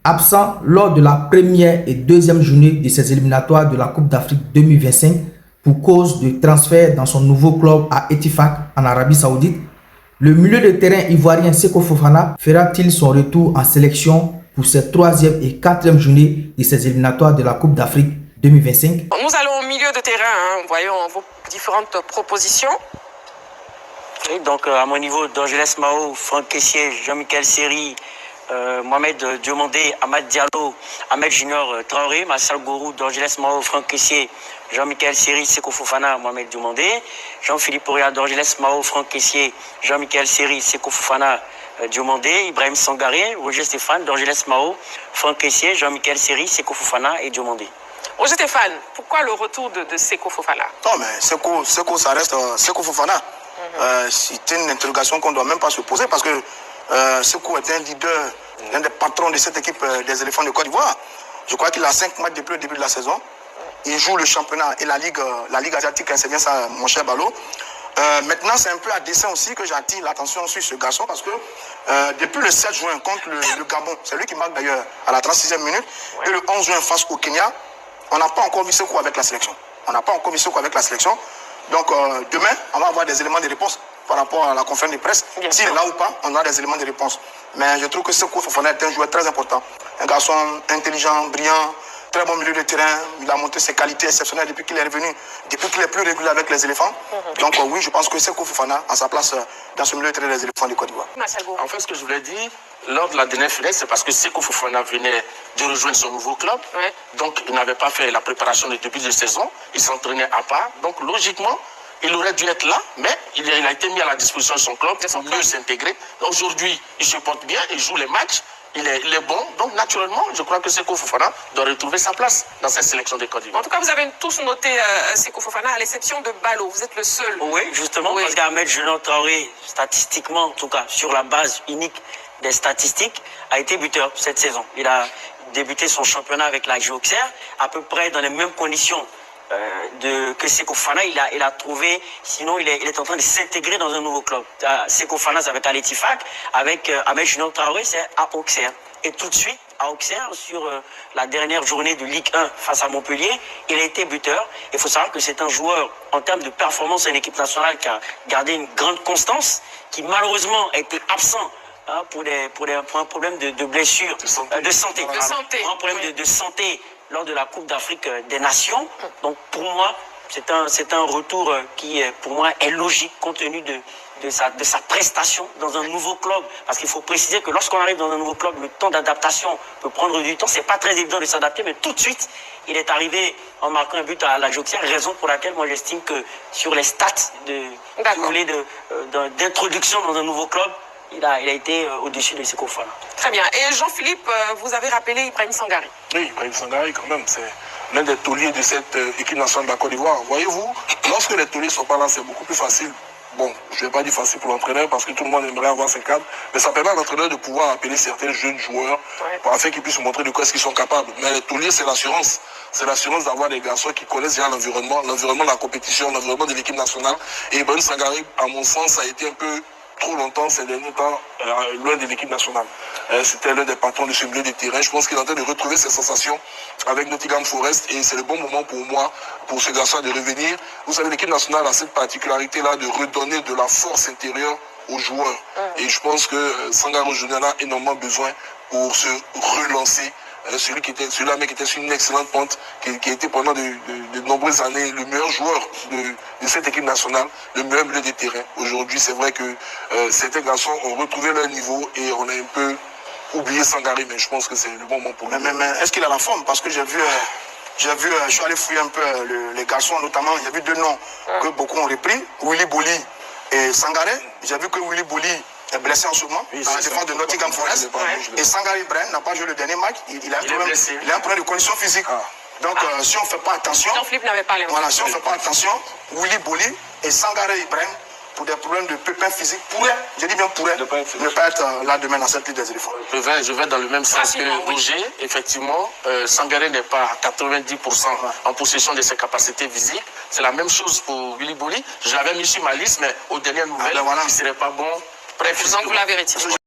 Absent lors de la première et deuxième journée de ces éliminatoires de la Coupe d'Afrique 2025 pour cause de transfert dans son nouveau club à Ettifaq en Arabie Saoudite, le milieu de terrain ivoirien Seko Fofana fera-t-il son retour en sélection pour ses troisième et quatrième journées de ces éliminatoires de la Coupe d'Afrique 2025? Nous allons au milieu de terrain, voyons vos différentes propositions. Oui, donc à mon niveau, Dorgelès Mao, Franck Kessié, Jean-Michel Seri, Mohamed Diomandé, Ahmad Diallo, Ahmed Junior Traoré, Marcel Gourou, Dorgelès Mao, Franck Kessié, Jean-Michel Seri, Seko Fofana, Mohamed Diomandé, Jean-Philippe Oria, Dorgelès Mao, Franck Kessié, Jean-Michel Seri, Seko Fofana, Diomandé, Ibrahim Sangaré, Roger Stéphane, Dorgelès Mao, Franck Kessié, Jean-Michel Seri, Seko Fofana et Diomandé. Roger Stéphane, pourquoi le retour de Seko Fofana? Non, mais Seko, ça reste Seko Fofana. C'est une interrogation qu'on ne doit même pas se poser parce que Seko est un leader, l'un des patrons de cette équipe des éléphants de Côte d'Ivoire. Je crois qu'il a 5 matchs depuis le début de la saison. Il joue le championnat et la Ligue asiatique, c'est bien ça, mon cher Ballot. Maintenant, c'est un peu à dessein aussi que j'attire l'attention sur ce garçon parce que depuis le 7 juin contre le Gabon, c'est lui qui marque d'ailleurs à la 36e minute, et le 11 juin face au Kenya, on n'a pas encore vu Seko avec la sélection. Donc demain, on va avoir des éléments de réponse par rapport à la conférence de presse. S'il est là ou pas, on aura des éléments de réponse. Mais je trouve que Seko Fofana est un joueur très important. Un garçon intelligent, brillant, très bon milieu de terrain. Il a montré ses qualités exceptionnelles depuis qu'il est revenu, depuis qu'il est plus régulier avec les éléphants. Donc oui, je pense que Seko Fofana a sa place dans ce milieu de terrain des éléphants de Côte d'Ivoire. En fait, ce que je voulais dire, lors de la dernière finale, c'est parce que Seko Fofana venait de rejoindre son nouveau club. Donc, il n'avait pas fait la préparation de début de saison. Il s'entraînait à part. Donc, logiquement, il aurait dû être là, mais il a été mis à la disposition de son club pour mieux s'intégrer. Aujourd'hui, il se porte bien, il joue les matchs, il est bon. Donc, naturellement, je crois que Seko Fofana doit retrouver sa place dans cette sélection des Côte d'Ivoire. En tout cas, vous avez tous noté Seko Fofana, à l'exception de Ballot. Vous êtes le seul. Oui, justement, parce qu'Ahmed Junior Traoré, statistiquement, en tout cas, sur la base unique des statistiques, a été buteur cette saison. Il a débuté son championnat avec la Auxerre, à peu près dans les mêmes conditions que Seko Fofana. Il a trouvé, sinon il est en train de s'intégrer dans un nouveau club. Seko Fofana, c'est avec Ettifaq, avec Ahmed Junior Traoré, c'est à Auxerre. Et tout de suite, à Auxerre, sur la dernière journée de Ligue 1 face à Montpellier, il a été buteur. Il faut savoir que c'est un joueur, en termes de performance en équipe nationale, qui a gardé une grande constance, qui malheureusement a été absent pour un problème de blessure, de santé. Un problème de santé lors de la Coupe d'Afrique des Nations. Donc pour moi, c'est un retour qui, pour moi, est logique compte tenu de sa prestation dans un nouveau club. Parce qu'il faut préciser que lorsqu'on arrive dans un nouveau club, le temps d'adaptation peut prendre du temps. C'est pas très évident de s'adapter, mais tout de suite, il est arrivé en marquant un but à la Auxerre, raison pour laquelle moi j'estime que sur les stats d'introduction dans un nouveau club, il a été au-dessus de Seko Fofana. Très bien. Et Jean-Philippe, vous avez rappelé Ibrahim Sangaré. Oui, Ibrahim Sangaré, quand même, c'est l'un des tauliers de cette équipe nationale de la Côte d'Ivoire. Voyez-vous, lorsque les tauliers ne sont pas là, c'est beaucoup plus facile. Bon, je ne vais pas dire facile pour l'entraîneur parce que tout le monde aimerait avoir ses cadres, mais ça permet à l'entraîneur de pouvoir appeler certains jeunes joueurs afin qu'ils puissent montrer de quoi est-ce qu'ils sont capables. Mais les tauliers, c'est l'assurance. C'est l'assurance d'avoir des garçons qui connaissent bien l'environnement de la compétition, l'environnement de l'équipe nationale. Et Ibrahim Sangaré, à mon sens, a été un peu trop longtemps ces derniers temps loin de l'équipe nationale. C'était l'un des patrons de ce milieu de terrain. Je pense qu'il est en train de retrouver ses sensations avec Nottingham Forest et c'est le bon moment pour moi, pour ce garçon de revenir. Vous savez, l'équipe nationale a cette particularité-là de redonner de la force intérieure aux joueurs. Et je pense que Sangaré aujourd'hui en a énormément besoin pour se relancer. Celui-là qui était sur une excellente pente, qui a été pendant de nombreuses années le meilleur joueur de cette équipe nationale, le meilleur milieu de terrain. Aujourd'hui, c'est vrai que certains garçons ont retrouvé leur niveau et on a un peu oublié Sangaré, mais je pense que c'est le bon moment pour lui. Mais est-ce qu'il a la forme? Parce que je suis allé fouiller un peu les garçons, notamment, j'ai vu deux noms que beaucoup ont repris, Willy Boli et Sangaré. J'ai vu que Willy Boli est blessé en ce moment, à la défense de Nottingham Forest. Et Sangaré Ibrahim n'a pas joué le dernier match, il a un problème de condition physique. Donc si on ne fait pas attention, si on ne fait pas attention, Willy Boli et Sangaré Ibrahim, pour des problèmes de pépins physiques, pourraient ne pas être là demain dans cette Ligue des éléphants. Je vais dans le même sens que Roger. Effectivement, Sangaré n'est pas à 90% en possession de ses capacités physiques. C'est la même chose pour Willy Boli. Je l'avais mis sur ma liste, mais aux dernières nouvelles, il ne serait pas bon. Bref, vous l'avez retiré.